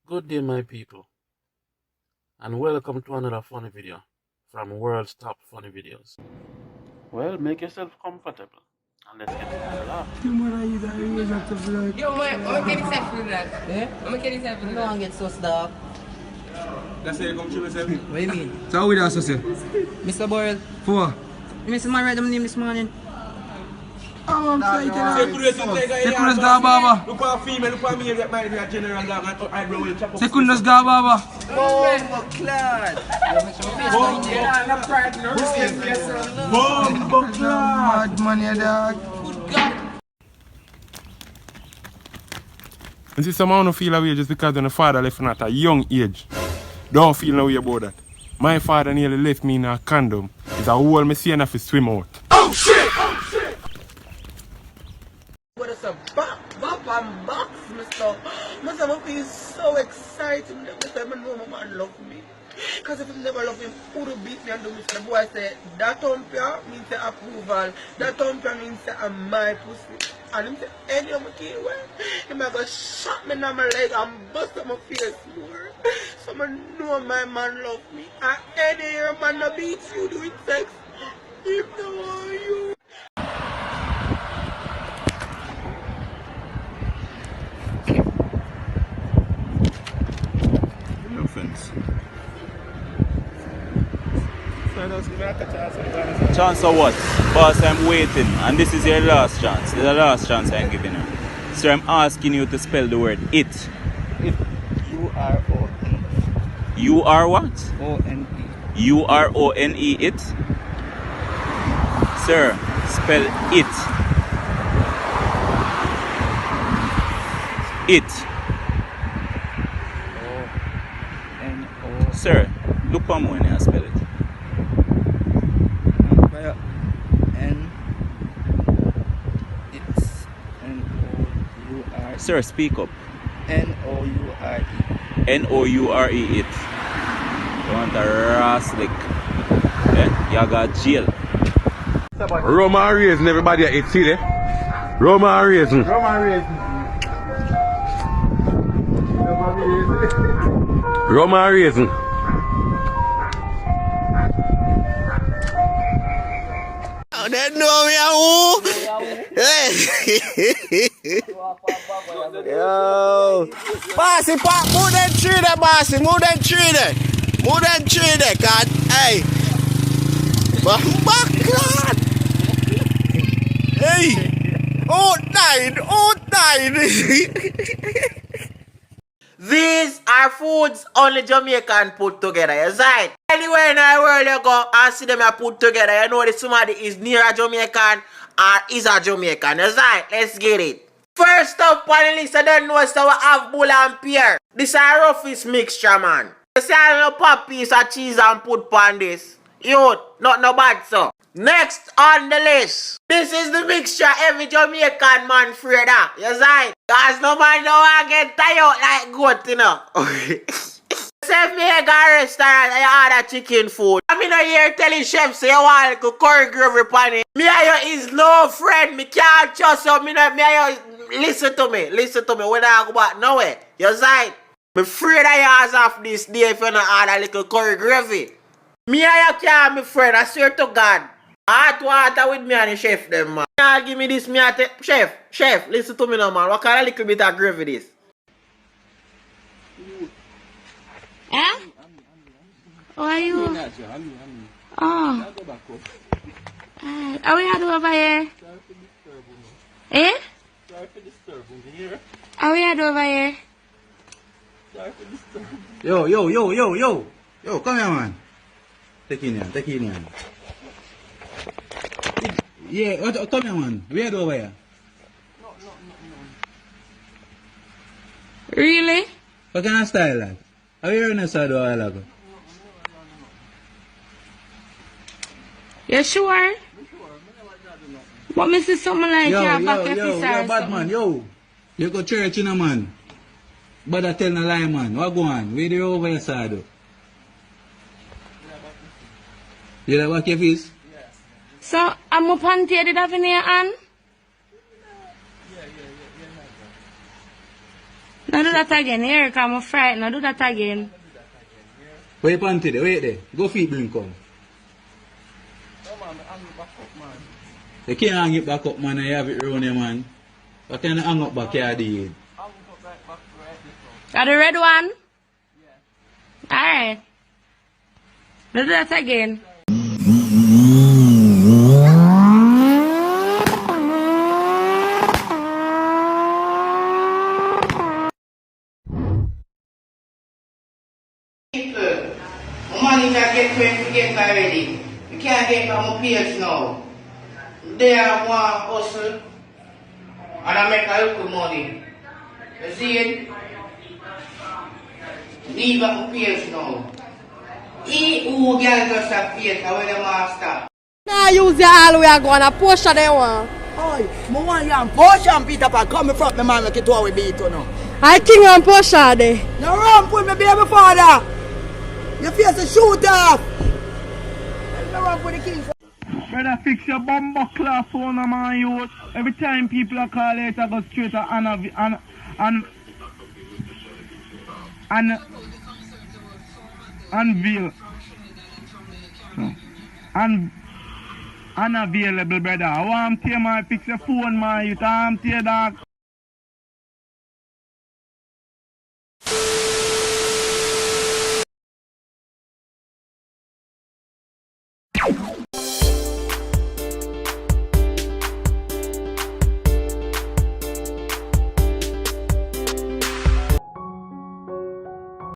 Good day, my people, and welcome to another funny video from World's Top Funny Videos. Well, make yourself comfortable and let's get into the laugh. Yo, man, I'm gonna get this for that. Eh? I'm gonna get this for that. No one gets so stuck. That's it, come to myself. What do you mean? So how we doing, Susie? Mr. Boyle. For? Mr. Man, write them name this morning. Oh, I'm excited. Secundas da baba. Look for a female, look for a male get married to a general dog and eyebrow will chop up. Secundas da baba. Oh, clad. Mad man, ya dog. And see, some don't feel away just because the father left him at a young age. Don't feel no way about that. My father nearly left me in a condom. It's a whole me seeing if to swim out. Oh shit! Oh shit! But it's a bop and box, Mr. I feel so excited. Mr. I know my man love me. Because if he never love him, who would beat me and do me? The boy say, that umpire means the approval. That umpire means I'm my pussy. And him say, any of my kid, well, he might go shot me in my leg and bust up my face more. So I know my man love me. And any year man no beat you doing sex. If no are you. No offense. Chance of what? Boss, I'm waiting, and this is your last chance. This is the last chance I'm giving you. So I'm asking you to spell the word it. U-R-O-N. You are what? O-N-E. U-R-O-N-E, it? Sir, spell it. It. O-N-O. Sir, look for me when you spell it. N. It's N-O-U-R. Sir, speak up. N-O-U-R-E. N-O-U-R-E, it. You want a raw lick. Eh? You got jail. Roma raisin, everybody at it, see there? Roma raisin. Roma raisin. Oh, that know me Yo, bossy pop, move that tree there, bossy, move that tree there, God, hey, back, God, hey, oh nine. These are foods only Jamaican put together, you right? Anywhere in the world you go and see them put together, you know that somebody is near a Jamaican or is a Jamaican, you right? Let's get it. First up on the list, I don't know, so we have bull and pear. This is a roughest mixture, man. You see, I don't pop piece of cheese and put on this. Youth, not no bad, so. Next on the list, this is the mixture every Jamaican man afraid of. You right? Cause no man don't want to get tired out like goat, you know. So if me go to a restaurant and you order chicken food, I mean, here telling chef say you want to curry gravy pan it. Me and you is no friend. Me can't trust you. Me and you listen to me. When I go back nowhere. You right? Me afraid of you as of this day if you not order little curry gravy. Me and you can't be friend. I swear to God. Hot water with me and the chef them, man. Y'all give me this, me and chef, listen to me now, man. What kind of little bit of gravy this? Eh? How are you? Oh. Are we at over here? Eh? Are we at over here? Yo, come here, man. Take in here. Yeah, come here, man. We are over here. Really? What kind of style like? Are you hearing us a while ago? You sure? But me see something like Yo, bad man, yo. You go church, you know, man. But I tell no lie, man. What go on? Where you over your side, though? You like what your face? So, I'm up on did have in your hand? No do that again, Eric, I'm frightened. No do that again. Where you panty there? Wait there. Go feed bring come. You can't hang it back up, man, and you have it around here, man. You can't hang up back here, dude. Got the red one? Yeah. Alright. Do that again. Money that get to get already. You can't get my peers now. They are one hustle and I make a little money. You see it? Leave my peers now. He who girl just a face, I will the master. Nah, use your all way go on a Porsche they want. Oi, I want you and Porsche and Peter Pan coming from the man make it how we beat you now. I king and Porsche there. No run with me baby father. Your face is shoot off. No run with the king. Brother, fix your bumbo class phone, man, youth. Every time people are calling it, I go straight to unveil. Unavailable, brother. I want to fix your phone, man. You can't tear that.